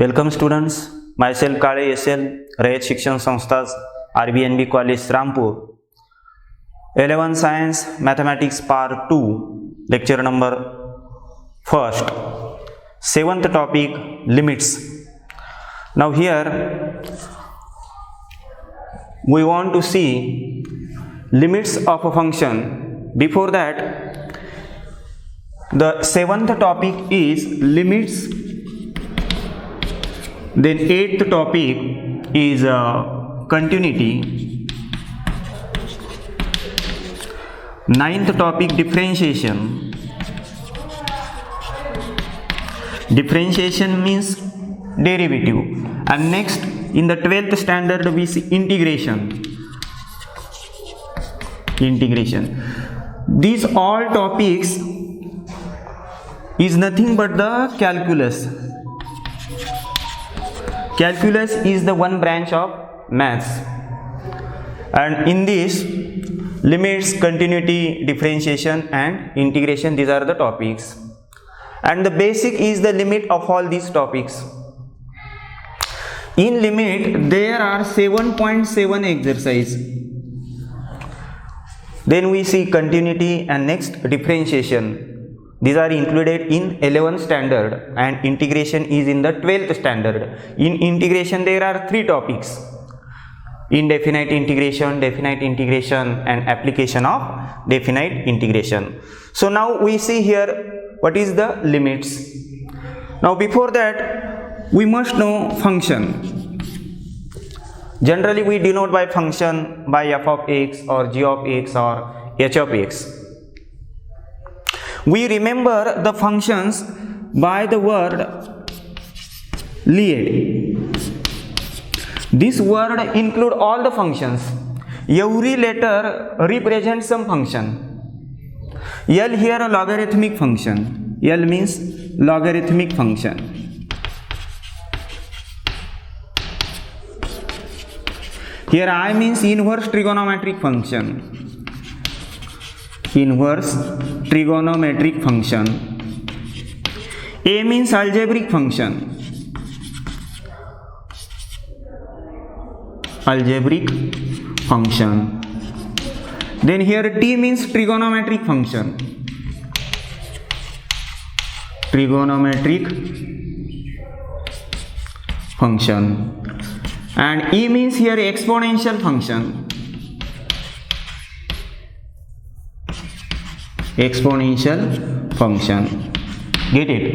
Welcome students, myself काळे SL, Rayat शिक्षण संस्था RBNB college Rampur. 11 Science Mathematics Part 2, lecture number 1st. 7th topic, limits. Now here we want to see limits of a function. Before that, the 7th topic is limits. Then 8th topic is continuity. 9th topic differentiation. Differentiation means derivative. And next in the 12th standard we see integration. These all topics is nothing but the calculus. Calculus is the one branch of maths, and in this limits, continuity, differentiation and integration, these are the topics, and the basic is the limit of all these topics. In limit there are 7.7 exercise. Then we see continuity and next differentiation. These are included in 11th standard and integration is in the 12th standard. In integration there are 3 topics: indefinite integration, definite integration and application of definite integration. So now we see here what is the limits. Now before that we must know function. Generally we denote by function by f of x or g of x or h of x. We remember the functions by the word Lie. This word include all the functions. Every letter represents some function. L here a logarithmic function. L means logarithmic function. Here I means inverse trigonometric function. Inverse trigonometric function. A means algebraic function. Algebraic function. Then here T means trigonometric function. Trigonometric function. And E means here exponential function. Exponential function. Get it?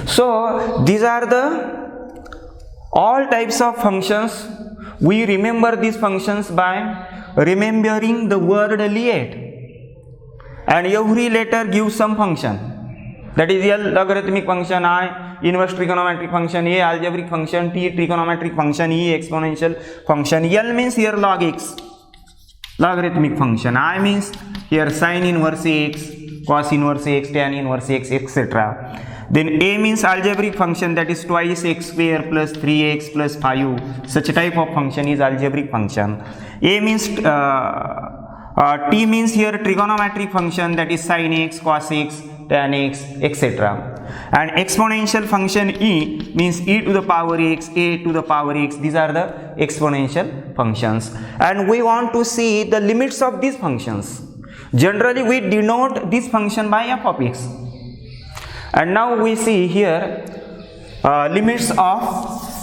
So these are the all types of functions. We remember these functions by remembering the word Lie, and every letter gives some function. That is L logarithmic function, I inverse trigonometric function, A algebraic function, T trigonometric function, E exponential function. L means here log x, logarithmic function. I means here sin inverse x, cos inverse x, tan inverse x, etc. Then A means algebraic function, that is twice x square plus 3x plus 5. Such type of function is algebraic function. A means T means here trigonometric function, that is sin x, cos x, tan x, etc. And exponential function E means e to the power x, a to the power x. These are the exponential functions, and we want to see the limits of these functions. Generally we denote this function by f of x, and now we see here limits of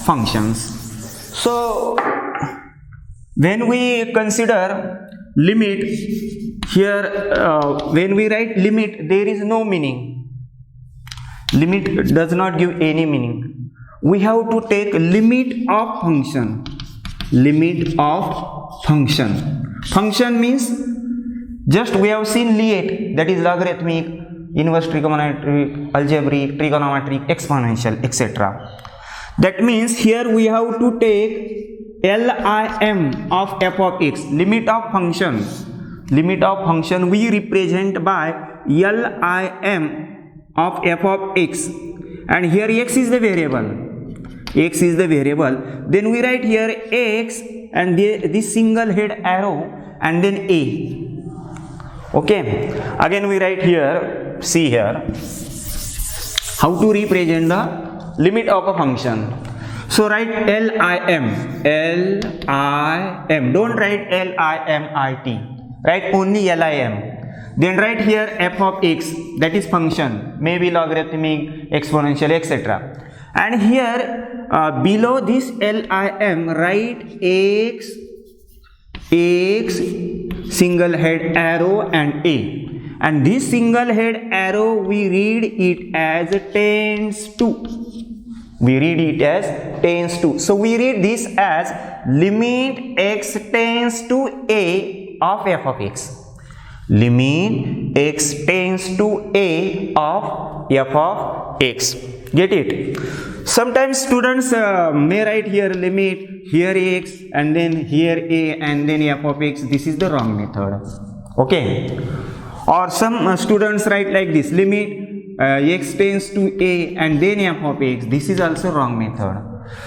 functions. So when we consider limit here, when we write limit there is no meaning. Limit does not give any meaning. We have to take limit of function. Limit of function. Function means just we have seen Lie, that is logarithmic, inverse trigonometric, algebraic, trigonometric, exponential, etc. That means here we have to take LIM of f of x, limit of function. Limit of function we represent by LIM of f of x, and here x is the variable. X is the variable. Then we write here x and this single head arrow and then a. Okay, again we write here, see here how to represent the limit of a function. So write LIM. LIM. Don't write LIMIT. Write only LIM. Then write here f of x, that is function, maybe logarithmic, exponential, etc. And here below this LIM, write x, single head arrow and a. And this single head arrow, we read it as tends to. We read it as tends to. So we read this as limit x tends to a of f of x. Limit x tends to a of f of x. Get it? Sometimes students may write here limit, here x, and then here a, and then f of x. This is the wrong method. Okay? Or some students write like this, limit x tends to a and then f of x. This is also wrong method.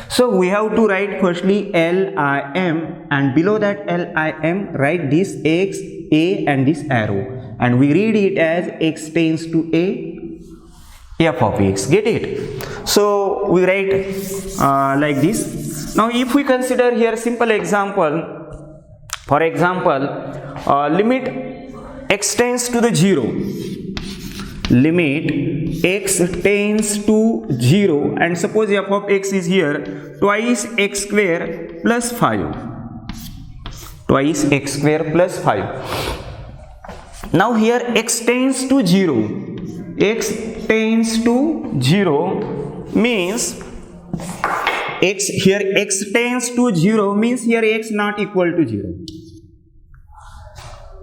So we have to write firstly LIM, and below that LIM write this x, a, and this arrow, and we read it as x tends to a f of x. Get it? So we write like this. Now if we consider here simple example, for example, limit x tends to the 0. Limit x tends to 0, and suppose f of x is here twice x square plus 5. Twice x square plus 5. Now here x tends to 0. X tends to 0 means x, here x tends to 0 means here x not equal to 0.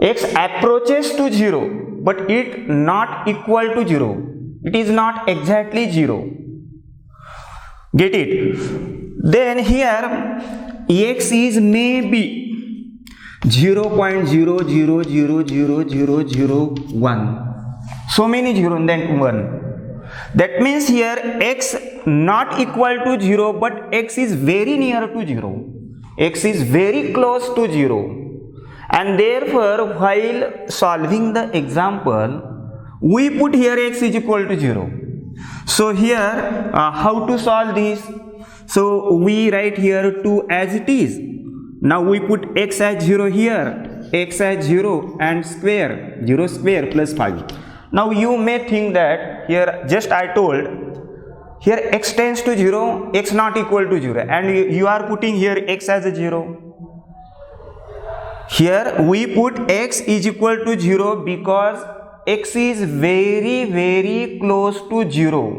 X approaches to 0, but it not equal to 0. It is not exactly 0. Get it? Then here x is maybe 0.00000001. So many 0 and then 1. That means here x not equal to 0, but x is very near to 0. X is very close to 0. And therefore, while solving the example, we put here x is equal to 0. So here, how to solve this? So we write here 2 as it is. Now we put x as 0 here, x as 0 and square, 0 square plus 5. Now you may think that here just I told, here x tends to 0, x not equal to 0, and you are putting here x as a 0. Here we put x is equal to 0 because x is very close to 0,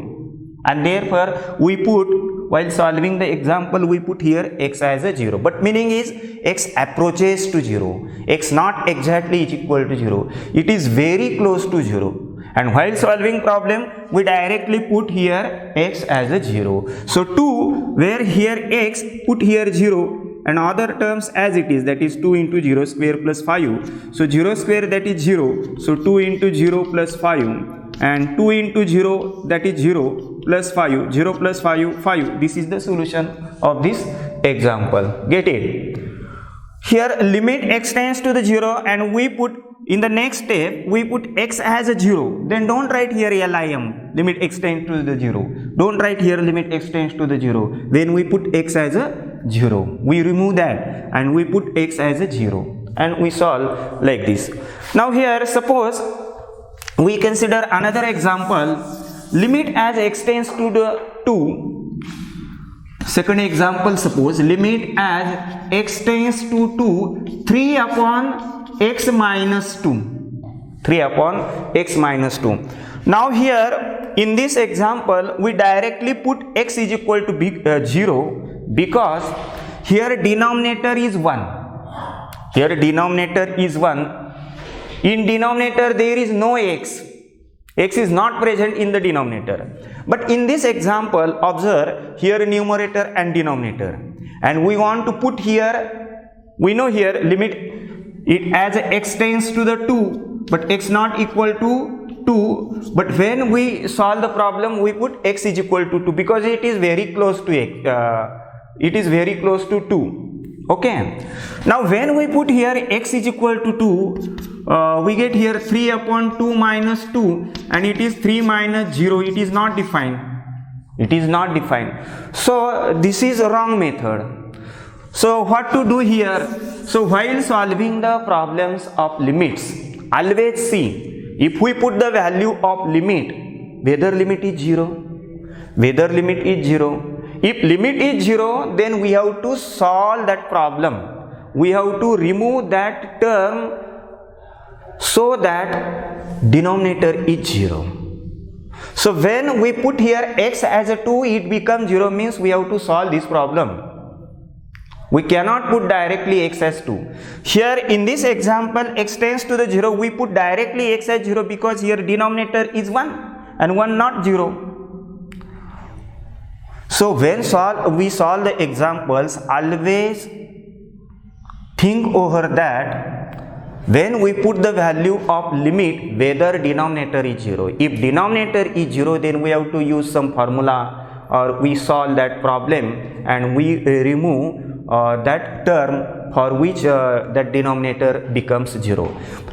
and therefore we put, while solving the example, we put here x as a 0, but meaning is x approaches to 0, x not exactly is equal to 0, it is very close to 0. And while solving problem, we directly put here x as a 0. So 2, where here x, put here 0, and other terms as it is, that is 2 into 0 square plus 5. So 0 square, that is 0. So 2 into 0 plus 5, and 2 into 0, that is 0 plus 5. 0 plus 5, 5. This is the solution of this example. Get it? Here limit x tends to the 0, and we put in the next step, we put x as a 0. Then don't write here LIM, limit x tends to the 0. Don't write here limit x tends to the 0. Then we put x as a 0. We remove that and we put x as a 0. And we solve like this. Now here suppose we consider another example. Limit as x tends to the 2. Second example, suppose limit as x tends to 2, 3 upon x minus 2. 3 upon x minus 2. Now here in this example, we directly put x is equal to 0 because here denominator is 1. Here denominator is 1. In denominator there is no x. X is not present in the denominator. But in this example, observe here numerator and denominator. And we want to put here, we know here limit it as x tends to the 2, but x not equal to 2. But when we solve the problem, we put x is equal to 2 because it is very close to x. It is very close to 2. Okay. Now when we put here x is equal to 2, we get here 3 upon 2 minus 2, and it is 3 minus 0. It is not defined. It is not defined. So this is a wrong method. So what to do here? So while solving the problems of limits, always see if we put the value of limit, whether limit is 0, whether limit is 0. If limit is 0, then we have to solve that problem. We have to remove that term so that denominator is 0. So when we put here x as a 2, it becomes 0, means we have to solve this problem. We cannot put directly x as 2. Here in this example, x tends to the 0, we put directly x as 0 because here denominator is 1 and 1 not 0. So when we solve the examples, always think over that when we put the value of limit, whether denominator is 0. If denominator is 0, then we have to use some formula or we solve that problem and we remove that term for which that denominator becomes 0.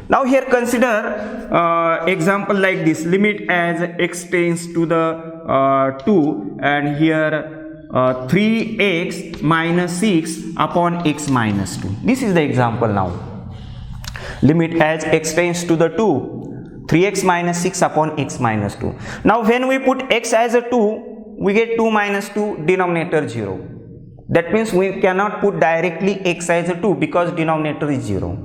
Now here consider example like this, limit as x tends to the 2 and here 3x minus 6 upon x minus 2. This is the example now. Limit as x tends to the 2, 3x minus 6 upon x minus 2. Now when we put x as a 2, we get 2 minus 2, denominator 0. That means we cannot put directly x as a 2 because denominator is 0.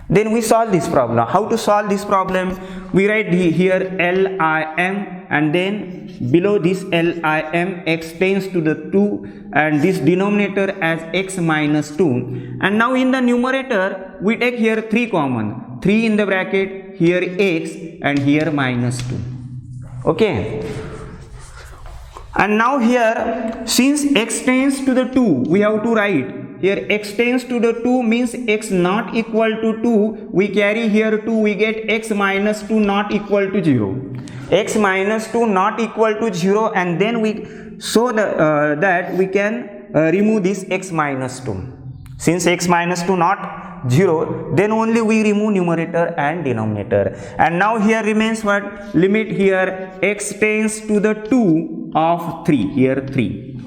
Then we solve this problem. How to solve this problem? We write here LIM and then below this LIM x tends to the 2 and this denominator as x minus 2. And now in the numerator we take here 3 common. 3 in the bracket, here x and here minus 2. Okay. And now here since x tends to the 2, we have to write here x tends to the 2 means x not equal to 2, we carry here 2, we get x minus 2 not equal to 0. X minus 2 not equal to 0 and then we show that we can remove this x minus 2. Since x minus 2 not 0, then only we remove numerator and denominator. And now here remains what? Limit here x tends to the 2 of 3, here 3.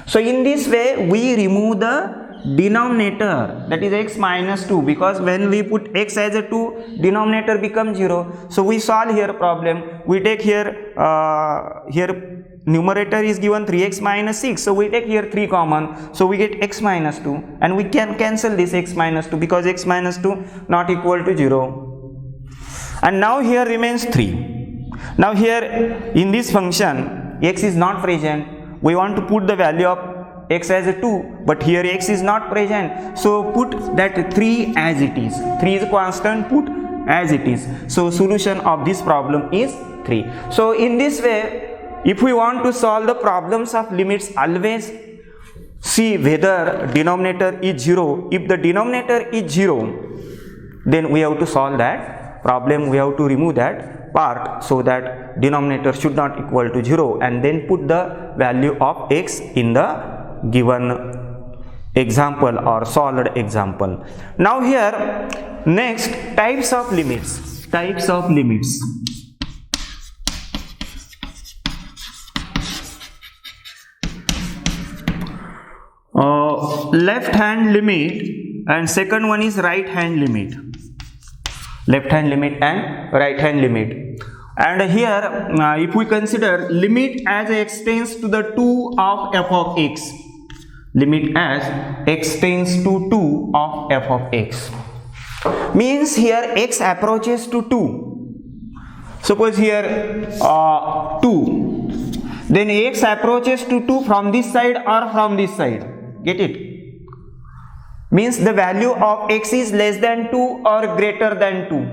So in this way we remove the denominator, that is x minus 2, because when we put x as a 2, denominator becomes 0. So we solve here problem. We take here numerator is given 3x minus 6, so we take here 3 common, so we get x minus 2 and we can cancel this x minus 2 because x minus 2 not equal to 0. And now here remains 3. Now here in this function x is not present, we want to put the value of x as a 2, but here x is not present, so put that 3 as it is. 3 is constant, put as it is. So solution of this problem is 3. So in this way, if we want to solve the problems of limits, always see whether denominator is 0. If the denominator is 0, then we have to solve that problem, we have to remove that part so that denominator should not equal to 0 and then put the value of x in the given example or solved example. Now here next, types of limits. Types of limits. Left hand limit and second one is right hand limit. Left hand limit and right hand limit. And here if we consider limit as x tends to the 2 of f of x, limit as x tends to 2 of f of x, means here x approaches to 2. Suppose here 2, then x approaches to 2 from this side or from this side. Get it? Means the value of x is less than 2 or greater than 2.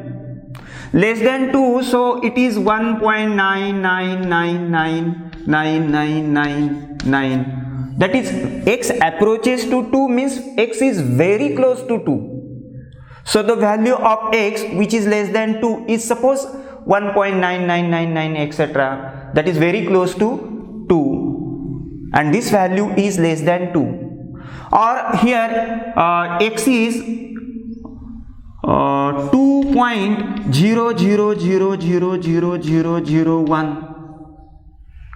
Less than 2, so it is 1.9999999. That is, x approaches to 2 means x is very close to 2. So the value of x which is less than 2 is suppose 1.9999 etc. That is very close to 2 and this value is less than 2. Or here x is 2.000000001.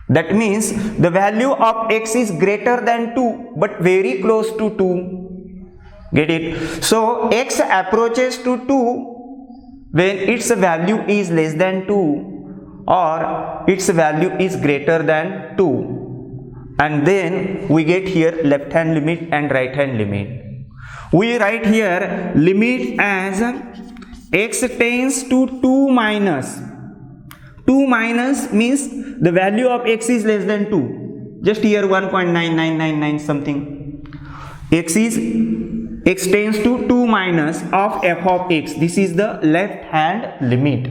That means the value of x is greater than 2 but very close to 2. Get it? So x approaches to 2 when its value is less than 2 or its value is greater than 2, and then we get here left hand limit and right hand limit. We write here limit as x tends to 2 minus. 2 minus means the value of x is less than 2. Just here 1.9999 something. X tends to 2 minus of f of x. This is the left hand limit.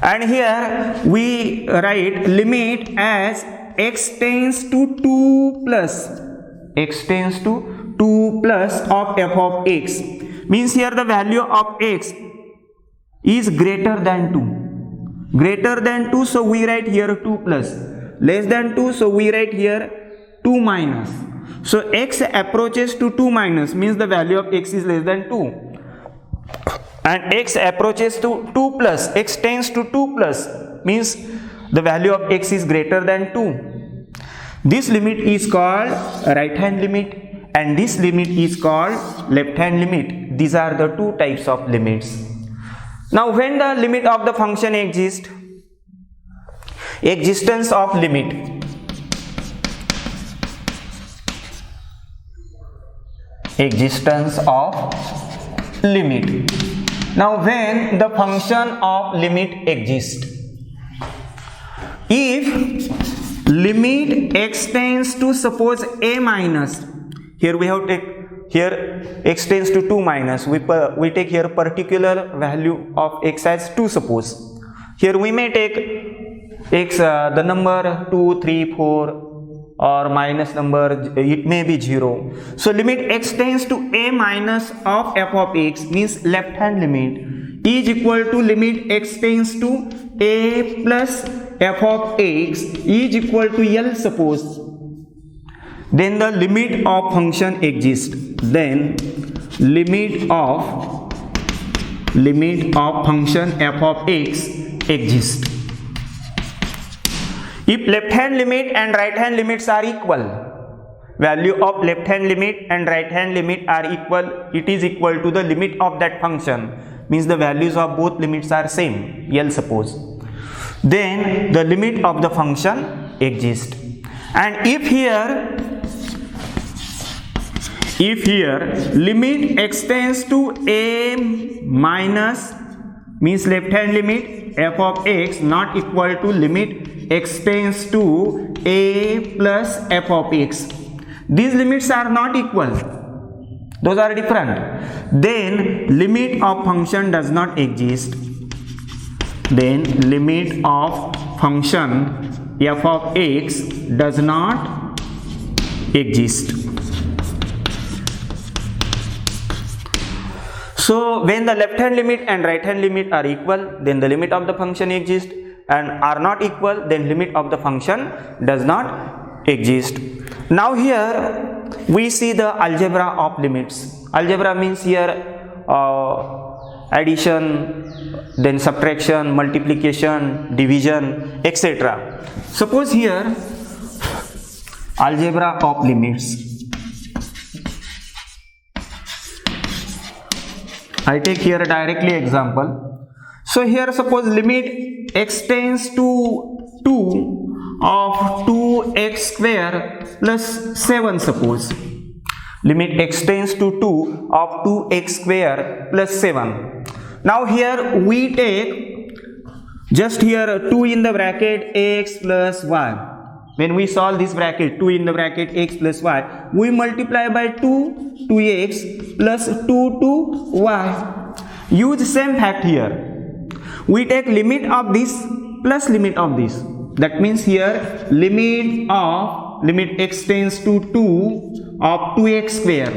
And here we write limit as x tends to 2 plus. X tends to 2 plus of f of x. Means here the value of x is greater than 2. Greater than 2, so we write here 2 plus. Less than 2, so we write here 2 minus. So x approaches to 2 minus means the value of x is less than 2. And x approaches to 2 plus, x tends to 2 plus means the value of x is greater than 2. This limit is called right hand limit and this limit is called left hand limit. These are the two types of limits. Now when the limit of the function exists, existence of limit, existence of limit. Now when the function of limit exists, if limit x tends to suppose a minus, here we have take here x tends to 2 minus, we take here particular value of x as 2 suppose. Here we may take x the number 2, 3, 4 or minus number, it may be 0. So limit x tends to a minus of f of x means left hand limit is equal to limit x tends to a plus f of x is equal to L suppose. Then the limit of function exists. Then limit of function f of x exists. If left hand limit and right hand limits are equal, value of left hand limit and right hand limit are equal, it is equal to the limit of that function, means the values of both limits are same, L suppose. Then the limit of the function exists. And if here limit x tends to a minus means left hand limit f of x not equal to limit x tends to a plus f of x. These limits are not equal. Those are different. Then limit of function does not exist. Then limit of function f of x does not exist. So when the left hand limit and right hand limit are equal, then the limit of the function exists, and are not equal, then limit of the function does not exist. Now here we see the algebra of limits. Algebra means here addition, then subtraction, multiplication, division, etc. Suppose here algebra of limits. I take here directly example. So here suppose limit x tends to 2 of 2x square plus 7 suppose. Limit x tends to 2 of 2x square plus 7. Now here we take just here 2 in the bracket x plus y. When we solve this bracket 2 in the bracket x plus y, we multiply by 2 to x plus 2 to y. Use same fact here. We take limit of this plus limit of this. That means here limit x tends to 2 of 2x square,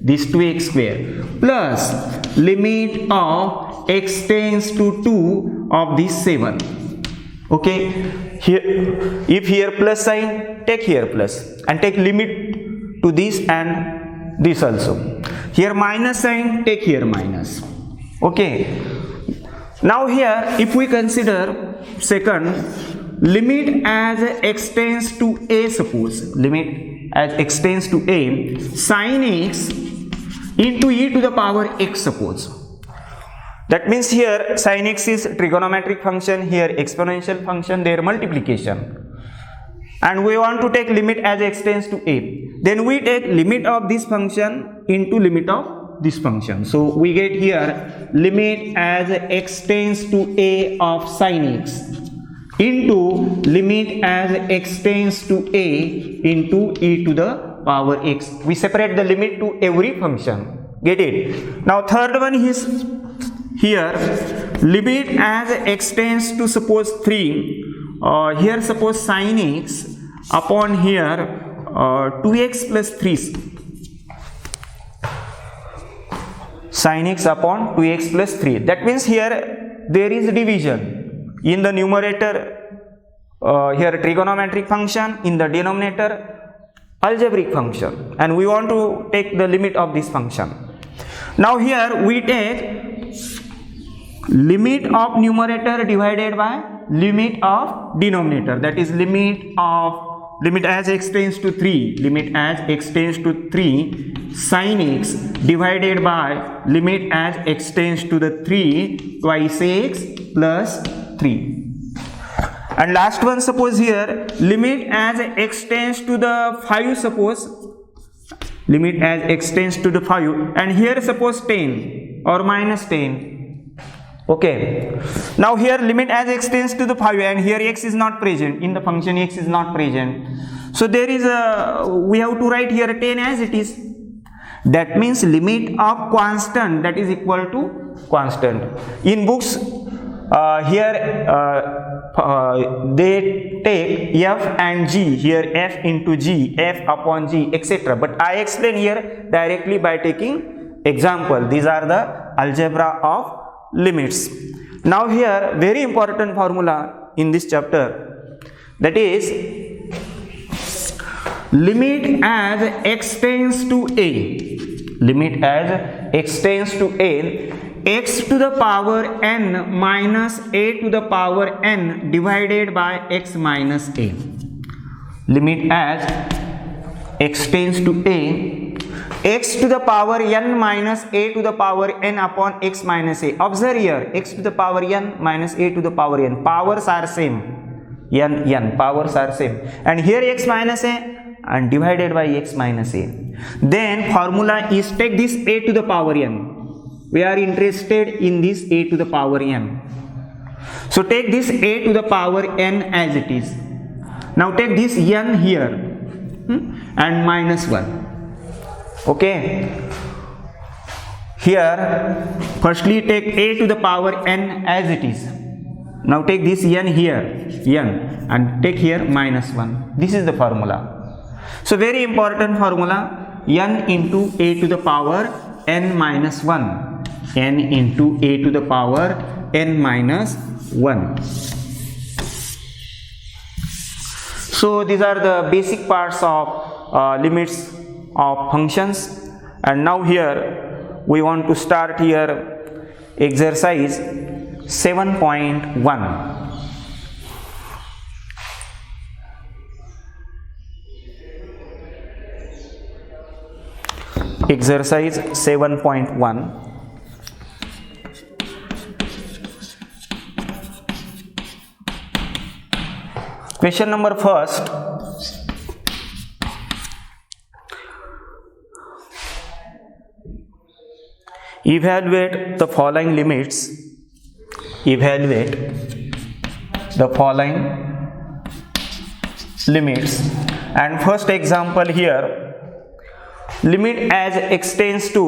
this 2x square, plus limit of x tends to 2 of this 7. Okay, here if here plus sign, take here plus and take limit to this and this also. Here minus sign, take here minus. Okay, now here if we consider second limit as extends to a, suppose limit as extends to a sin x into e to the power x, suppose. That means here sin x is trigonometric function, here exponential function, their multiplication, and we want to take limit as extends to a. Then we take limit of this function into limit of this function. So we get here limit as extends to a of sin x into limit as extends to a into e to the power x. We separate the limit to every function. Get it? Now third one is here limit as extends to, suppose 3. Here suppose sin x upon here 2x plus 3, sin x upon 2x plus 3. That means here there is division in the numerator, here trigonometric function, in the denominator algebraic function, and we want to take the limit of this function. Now here we take limit of numerator divided by limit of denominator, that is limit as extends to 3, limit as extends to 3 sin x divided by limit as extends to the 3 twice x plus 3. And last one, suppose here limit as extends to the 5, suppose limit as extends to the 5, and here suppose 10 or minus 10. Okay, now here limit as extends to the 5, and here x is not present in the function, x is not present. So there is we have to write here 10 as it is. That means limit of constant, that is equal to constant. In books here they take f and g, here f into g, f upon g, etc. But I explain here directly by taking example. These are the algebra of limits. Now here very important formula in this chapter, that is limit as extends to a, limit as extends to a, x to the power n minus a to the power n divided by x minus a. Limit as extends to a, x to the power n minus a to the power n upon x minus a. Observe here, x to the power n minus a to the power n, powers are same, n, powers are same, and here x minus a and divided by x minus a. Then formula is take this a to the power n. We are interested in this a to the power n. So take this a to the power n as it is. Now take this n here and minus 1. Okay. Here firstly take a to the power n as it is. Now take this n here, n, and take here minus 1. This is the formula. So very important formula, n into a to the power n minus 1. N into a to the power n minus 1. So these are the basic parts of limits of functions. And now here we want to start here exercise 7.1. Exercise 7.1. Question number first. Evaluate the following limits. Evaluate the following limits. And first example here, limit as extends to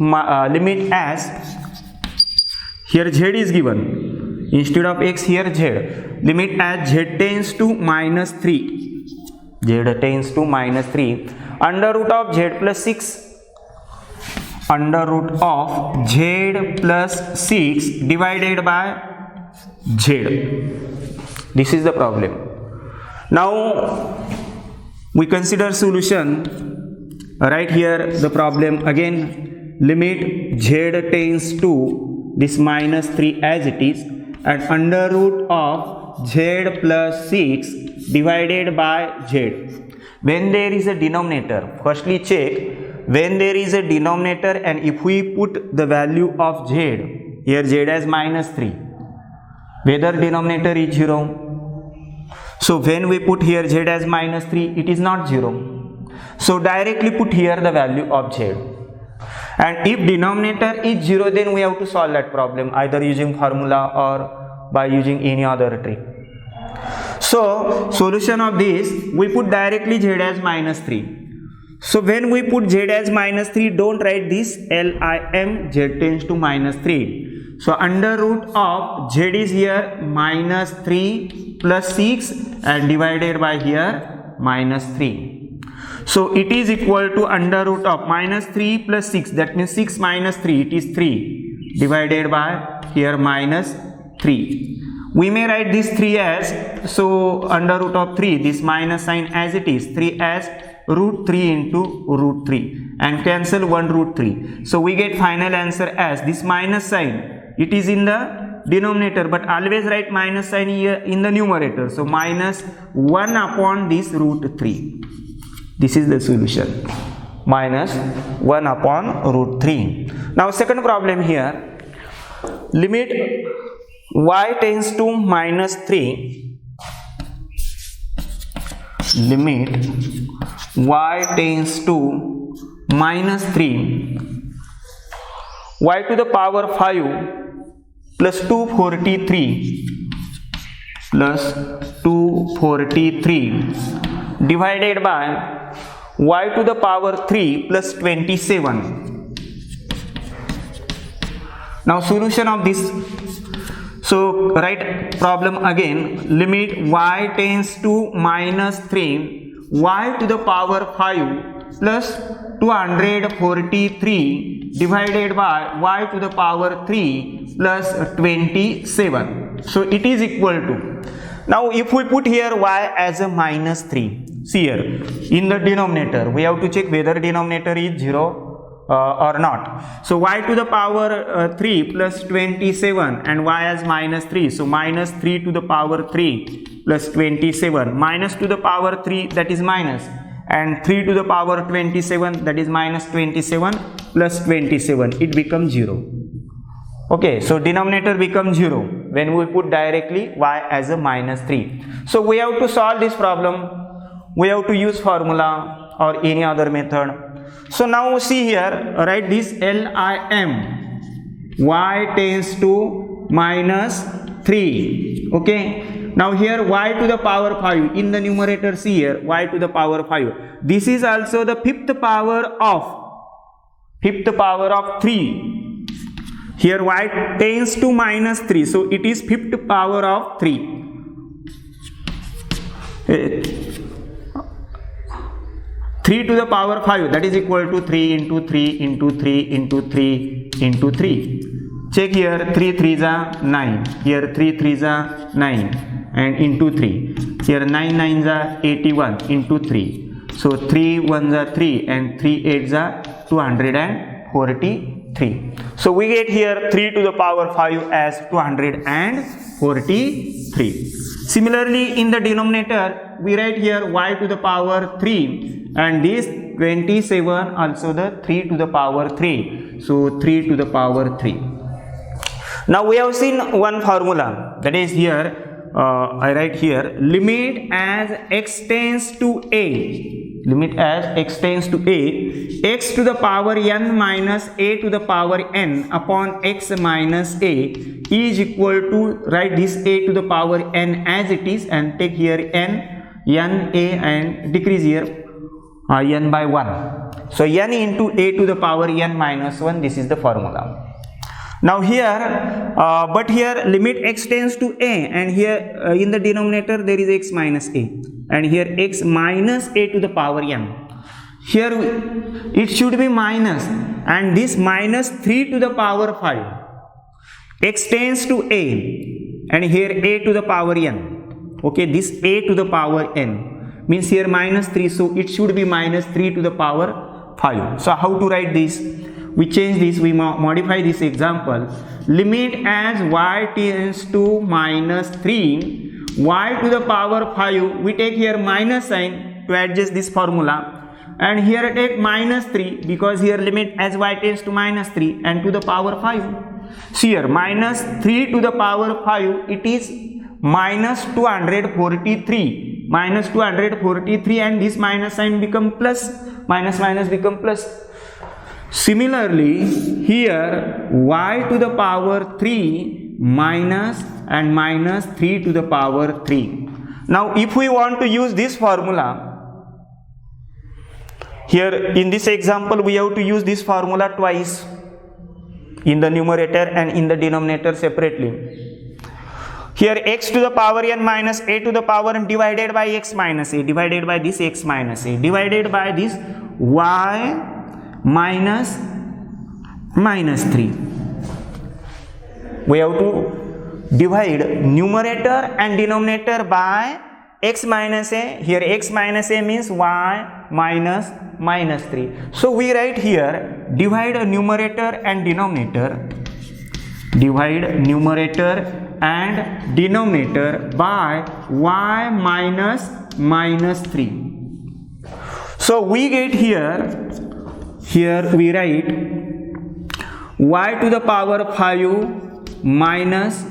limit as, here z is given, instead of x here z. Limit as z tends to minus 3, z tends to minus 3, under root of z plus 6, under root of z plus 6 divided by z. This is the problem. Now we consider solution. Right here the problem again, limit z tends to this minus 3 as it is, and under root of z plus 6 divided by z. When there is a denominator, firstly check when there is a denominator and if we put the value of z, here z as minus 3, whether denominator is 0. So when we put here z as minus 3, it is not 0. So directly put here the value of z. And if denominator is 0, then we have to solve that problem either using formula or by using any other trick. So solution of this, we put directly z as minus 3. So when we put z as minus 3, don't write this LIM, z tends to minus 3. So under root of z is here minus 3 plus 6 and divided by here minus 3. So it is equal to under root of minus 3 plus 6, that means 6 minus 3, it is 3 divided by here minus 3. We may write this 3 as, so under root of 3, this minus sign as it is, 3 as root 3 into root 3 and cancel 1 root 3. So we get final answer as this minus sign, it is in the denominator, but always write minus sign here in the numerator. So minus 1 upon this root 3. This is the solution, minus 1 upon root 3. Now second problem here, limit y tends to minus 3, limit y tends to minus 3, y to the power 5 plus 243 plus 243 divided by y to the power 3 plus 27. Now solution of this, so write problem again, limit y tends to minus 3, y to the power 5 plus 243 divided by y to the power 3 plus 27. So it is equal to, now if we put here y as a minus 3, see here in the denominator we have to check whether denominator is 0 or not. So y to the power 3 plus 27 and y as minus 3, so minus 3 to the power 3 plus 27, minus to the power 3, that is minus, and 3 to the power 27, that is minus 27 plus 27, it becomes 0. Okay, so denominator becomes 0 when we put directly y as a minus 3. So we have to solve this problem, we have to use formula or any other method. So now see here, write this LIM, y tends to minus 3. Okay, now here y to the power 5, in the numerator see here y to the power 5, this is also the fifth power of 3. Here y tends to minus 3, so it is fifth power of 3. 3 to the power 5, that is equal to 3 into 3 into 3 into 3 into 3. Check here, 3 3s are 9, here 3 3s are 9 and into 3. Here 9 9s are 81 into 3. So 3 1s are 3 and 3 8s are 243. So we get here 3 to the power 5 as 243. Similarly in the denominator we write here y to the power 3 and this 27 also the 3 to the power 3. So 3 to the power 3. Now we have seen one formula, that is here I write here limit as x tends to a, limit as x tends to a, x to the power n minus a to the power n upon x minus a is equal to, write this a to the power n as it is and take here n a and decrease here n by 1. So n into a to the power n minus 1, this is the formula. Now here, but here limit x tends to a and here in the denominator there is x minus a and here x minus a to the power n. Here it should be minus and this minus 3 to the power 5. X tends to a and here a to the power n. Okay, this a to the power n means here minus 3, so it should be minus 3 to the power 5. So how to write this? We change this, we modify this example. Limit as y tends to minus 3, y to the power 5, we take here minus sign to adjust this formula, and here take minus 3 because here limit as y tends to minus 3 and to the power 5. See here minus 3 to the power 5, it is minus 243, minus 243, and this minus sign become plus, minus minus become plus. Similarly here y to the power 3 minus and minus 3 to the power 3. Now if we want to use this formula, here in this example we have to use this formula twice, in the numerator and in the denominator separately. Here x to the power n minus a to the power n divided by x minus a, divided by this x minus a, divided by this y minus 3. We have to divide numerator and denominator by x minus a. Here x minus a means y minus 3. So we write here, divide numerator and denominator, divide numerator and denominator by y minus 3. So we get here we write y to the power 5 minus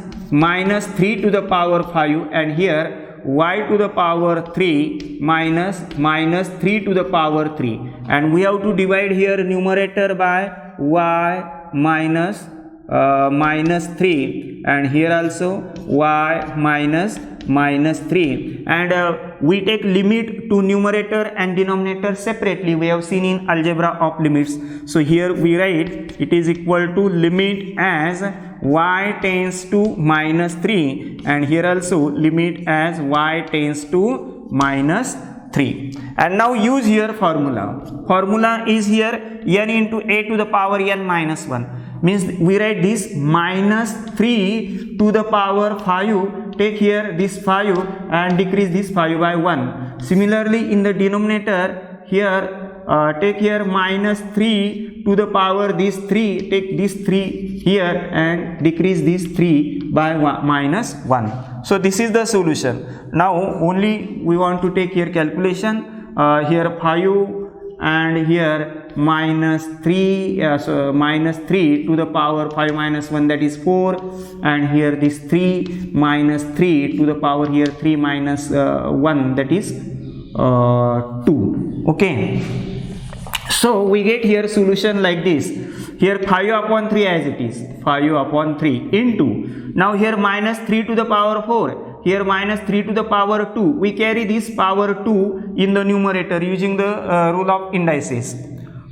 3 to the power 5, and here y to the power 3 minus 3 to the power 3, and we have to divide here numerator by y minus 3, and here also y minus 3, and we take limit to numerator and denominator separately. We have seen in algebra of limits. So here we write it is equal to limit as y tends to minus 3, and here also limit as y tends to minus 3. And now use here formula is here n into a to the power n minus 1, means we write this minus 3 to the power 5, take here this 5 and decrease this 5 by 1. Similarly in the denominator here take here minus 3 to the power this 3, take this 3 here and decrease this 3 by minus 1. So this is the solution. Now only we want to take here calculation, here 5 and here minus 3, so minus 3 to the power 5 minus 1, that is 4, and here this 3 minus 3 to the power here 3 minus 1, that is 2. Okay, so we get here solution like this. Here 5 upon 3 as it is, 5 upon 3 into, now here minus 3 to the power 4, here minus 3 to the power 2, we carry this power 2 in the numerator using the rule of indices.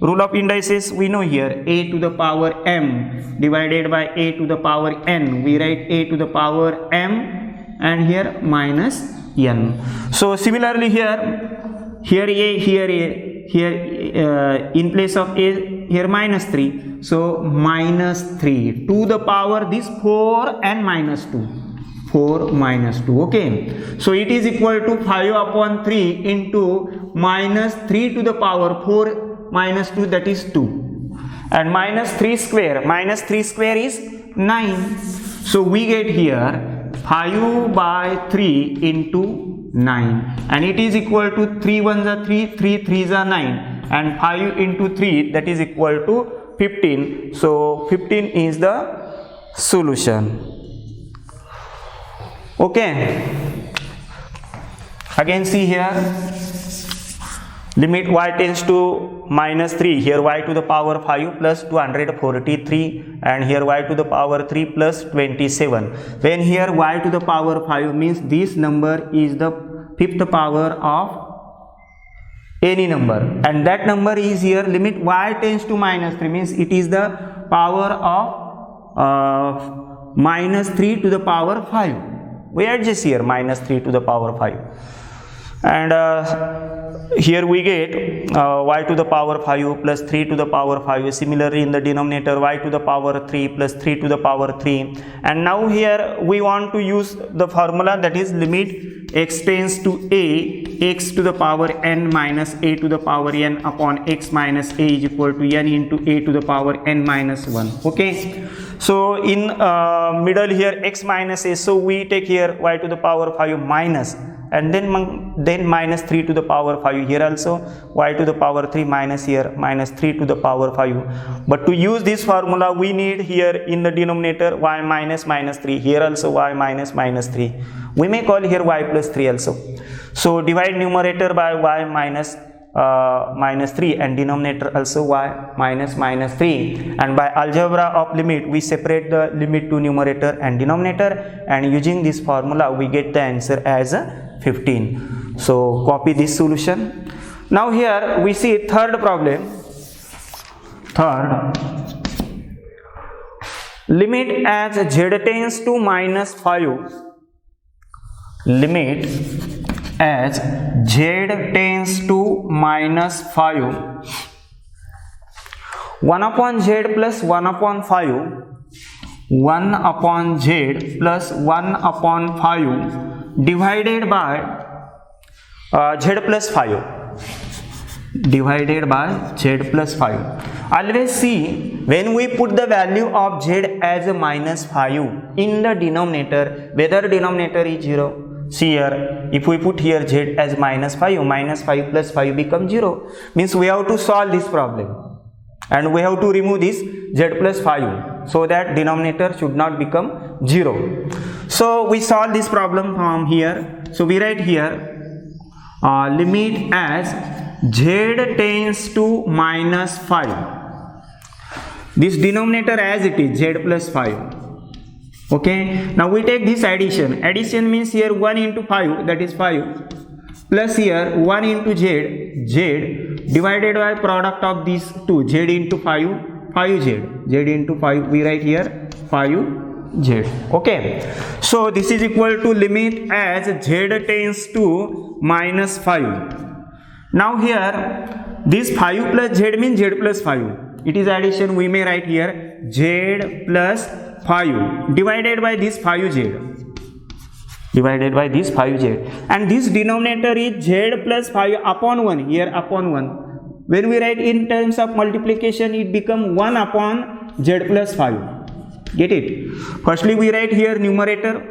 Rule of indices we know here, a to the power m divided by a to the power n, we write a to the power m and here minus n. So similarly here a, here in place of a, here minus 3, so minus 3 to the power this 4 and minus 2, 4 minus 2. Okay, so it is equal to 5 upon 3 into minus 3 to the power 4 minus 2, that is 2, and minus 3 square is 9. So we get here 5 by 3 into 9, and it is equal to 3 1s are 3, 3 3s are 9, and 5 into 3, that is equal to 15. So 15 is the solution. Okay, again see here, limit y tends to minus 3, here y to the power 5 plus 243, and here y to the power 3 plus 27. When here y to the power 5 means this number is the fifth power of any number, and that number is here limit y tends to minus 3, means it is the power of minus 3 to the power 5. We adjust here minus 3 to the power 5, and here we get y to the power 5 plus 3 to the power 5. Similarly in the denominator y to the power 3 plus 3 to the power 3, and now here we want to use the formula, that is limit x tends to a, x to the power n minus a to the power n upon x minus a is equal to n into a to the power n minus 1. Okay, So in middle here x minus a, so we take here y to the power 5 minus, and then minus 3 to the power 5 here also, y to the power 3 minus here minus 3 to the power 5. But to use this formula we need here in the denominator y minus minus 3, here also y minus minus 3. We may call here y plus 3 also. So divide numerator by y minus minus 3 and denominator also y minus minus 3, and by algebra of limit we separate the limit to numerator and denominator, and using this formula we get the answer as 15. So copy this solution. Now here we see third problem. Third, limit as z tends to minus 5, limit as z tends to minus 5, 1 upon z plus 1 upon 5, 1 upon z plus 1 upon 5 divided by z plus 5, divided by z plus 5. Always see, when we put the value of z as a minus 5 in the denominator, whether denominator is 0. See here, if we put here z as minus 5, minus 5 plus 5 becomes 0. Means we have to solve this problem, and we have to remove this z plus 5 so that denominator should not become 0. So we solve this problem from here. So we write here limit as z tends to minus 5. This denominator as it is, z plus 5. Okay, now we take this addition. Addition means here 1 into 5, that is 5, plus here 1 into z divided by product of these two, z into 5, 5z, z into 5, we write here 5z. Okay, so this is equal to limit as z tends to minus 5. Now here this 5 plus z means z plus 5. It is addition, we may write here z plus 5 divided by this 5z, divided by this 5z, and this denominator is z plus 5 upon 1, here upon 1. When we write in terms of multiplication, it becomes 1 upon z plus 5. Get it? Firstly we write here numerator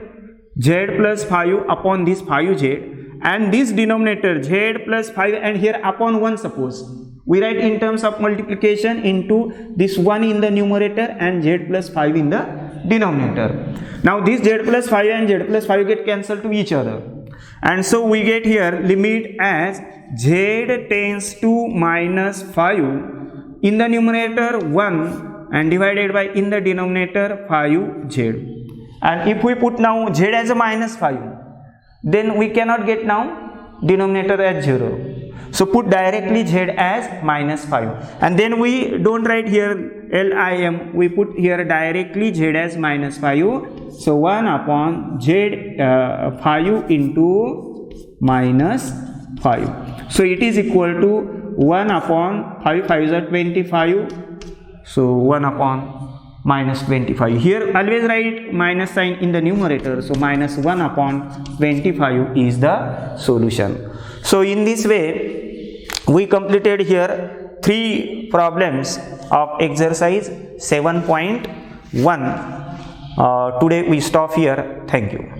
z plus 5 upon this 5z, and this denominator z plus 5 and here upon 1. Suppose we write in terms of multiplication into this 1 in the numerator and z plus 5 in the denominator. Now this z plus 5 and z plus 5 get cancelled to each other, and so we get here limit as z tends to minus 5, in the numerator 1 and divided by in the denominator 5z. And if we put now z as a minus 5, then we cannot get now denominator as 0. So put directly z as minus 5, and then we don't write here LIM, we put here directly z as minus 5. So 1 upon z 5 into minus 5. So it is equal to 1 upon 5, 5 is 25. So 1 upon minus 25. Here always write minus sign in the numerator. So minus 1 upon 25 is the solution. So in this way we completed here 3 problems of exercise 7.1. Today we stop here. Thank you.